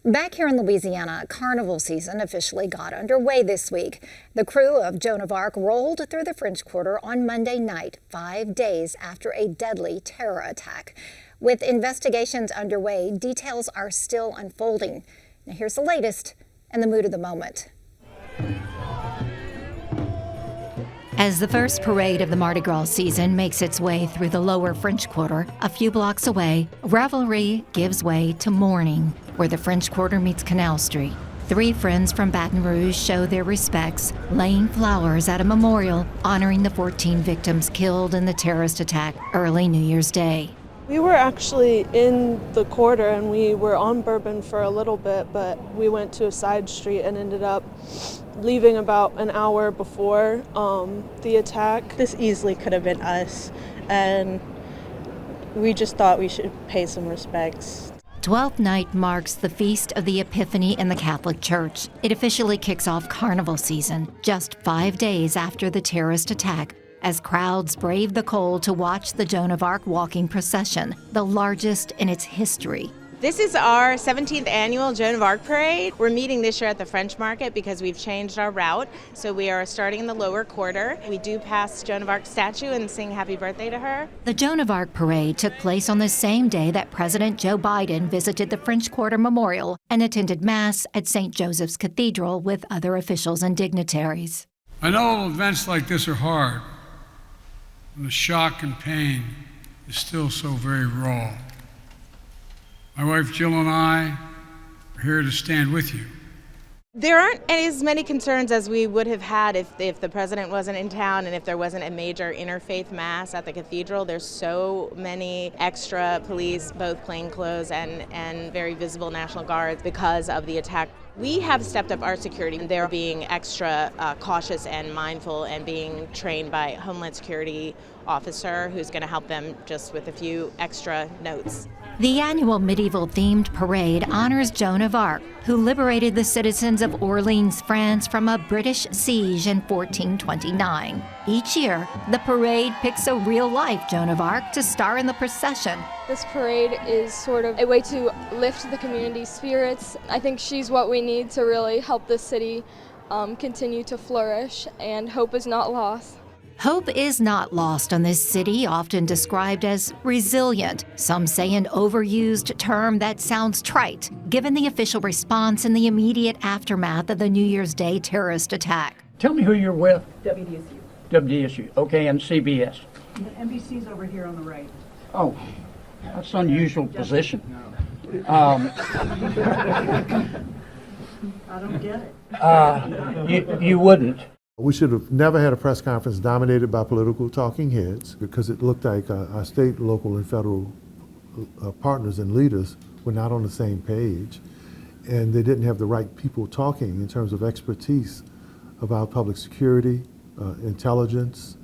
Back here in Louisiana, carnival season officially got underway this week. The crew of Joan of Arc rolled through the French Quarter on Monday night, 5 days after a deadly terror attack. With investigations underway, details are still unfolding. Now here's the latest and the mood of the moment. As the first parade of the Mardi Gras season makes its way through the lower French Quarter, a few blocks away, revelry gives way to mourning, where the French Quarter meets Canal Street. 3 friends from Baton Rouge show their respects, laying flowers at a memorial honoring the 14 victims killed in the terrorist attack early New Year's Day. We were actually in the quarter and we were on Bourbon for a little bit, but we went to a side street and ended up leaving about an hour before the attack. This easily could have been us, and we just thought we should pay some respects. 12th night marks the Feast of the Epiphany in the Catholic Church. It officially kicks off carnival season just 5 days after the terrorist attack, as crowds brave the cold to watch the Joan of Arc walking procession, the largest in its history. This is our 17th annual Joan of Arc parade. We're meeting this year at the French Market because we've changed our route. So we are starting in the lower quarter. We do pass Joan of Arc's statue and sing happy birthday to her. The Joan of Arc parade took place on the same day that President Joe Biden visited the French Quarter Memorial and attended Mass at St. Joseph's Cathedral with other officials and dignitaries. I know events like this are hard, and the shock and pain is still so very raw. My wife Jill and I are here to stand with you. There aren't as many concerns as we would have had if the president wasn't in town and if there wasn't a major interfaith mass at the cathedral. There's so many extra police, both plainclothes and very visible National Guards because of the attack. We have stepped up our security. They're being extra cautious and mindful and being trained by a Homeland Security officer who's going to help them just with a few extra notes. The annual medieval-themed parade honors Joan of Arc, who liberated the citizens of Orleans, France from a British siege in 1429. Each year, the parade picks a real-life Joan of Arc to star in the procession. This parade is sort of a way to lift the community's spirits. I think she's what we need to really help this city continue to flourish, and hope is not lost. Hope is not lost on this city, often described as resilient. Some say an overused term that sounds trite, given the official response in the immediate aftermath of the New Year's Day terrorist attack. Tell me who you're with. WDSU. WDSU, okay, and CBS. NBC's over here on the right. Oh, that's an unusual position. I don't get it. You wouldn't. We should have never had a press conference dominated by political talking heads, because it looked like our state, local, and federal partners and leaders were not on the same page, and they didn't have the right people talking in terms of expertise about public security, intelligence,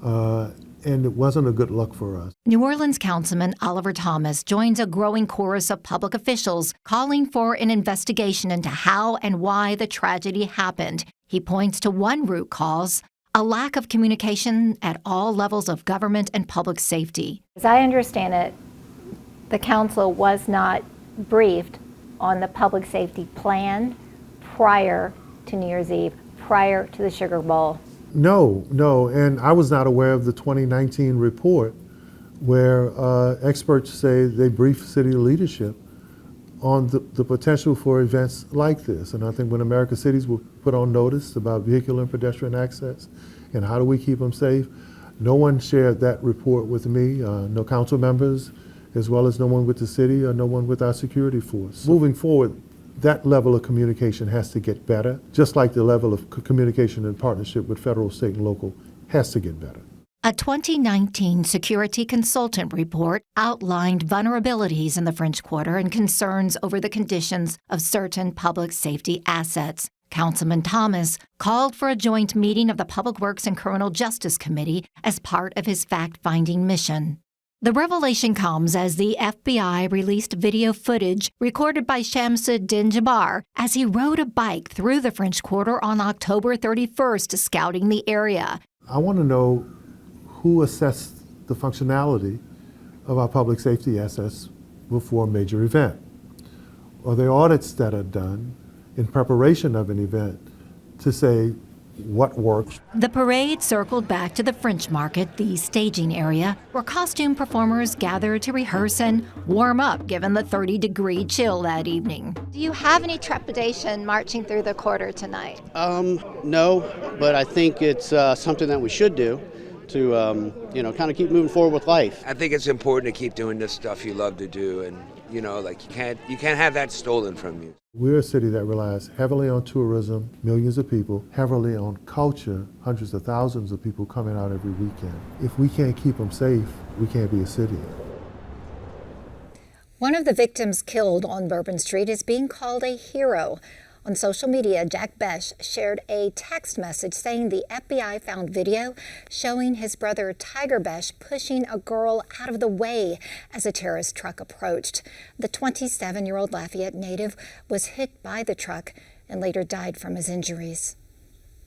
and it wasn't a good look for us. New Orleans Councilman Oliver Thomas joins a growing chorus of public officials calling for an investigation into how and why the tragedy happened. He points to one root cause: a lack of communication at all levels of government and public safety. As I understand it, the council was not briefed on the public safety plan prior to New Year's Eve, prior to the Sugar Bowl. No, and I was not aware of the 2019 report where experts say they briefed city leadership on the potential for events like this. And I think when America's cities were put on notice about vehicular and pedestrian access and how do we keep them safe, no one shared that report with me, no council members, as well as no one with the city or no one with our security force. Moving forward, that level of communication has to get better, just like the level of communication and partnership with federal, state, and local has to get better. A 2019 security consultant report outlined vulnerabilities in the French Quarter and concerns over the conditions of certain public safety assets. Councilman Thomas called for a joint meeting of the Public Works and Criminal Justice Committee as part of his fact-finding mission. The revelation comes as the FBI released video footage recorded by Shamsuddin Jabbar as he rode a bike through the French Quarter on October 31st, scouting the area. I want to know who assessed the functionality of our public safety assets before a major event. or the audits that are done in preparation of an event to say what works. The parade circled back to the French Market, the staging area, where costume performers gathered to rehearse and warm up given the 30-degree chill that evening. Do you have any trepidation marching through the quarter tonight? No, but I think it's something that we should do to, kind of keep moving forward with life. I think it's important to keep doing this stuff you love to do, and you can't have that stolen from you. We're a city that relies heavily on tourism, millions of people, heavily on culture, hundreds of thousands of people coming out every weekend. If we can't keep them safe, we can't be a city. One of the victims killed on Bourbon Street is being called a hero. On social media, Jack Besh shared a text message saying the FBI found video showing his brother Tiger Besh pushing a girl out of the way as a terrorist truck approached. The 27-year-old Lafayette native was hit by the truck and later died from his injuries.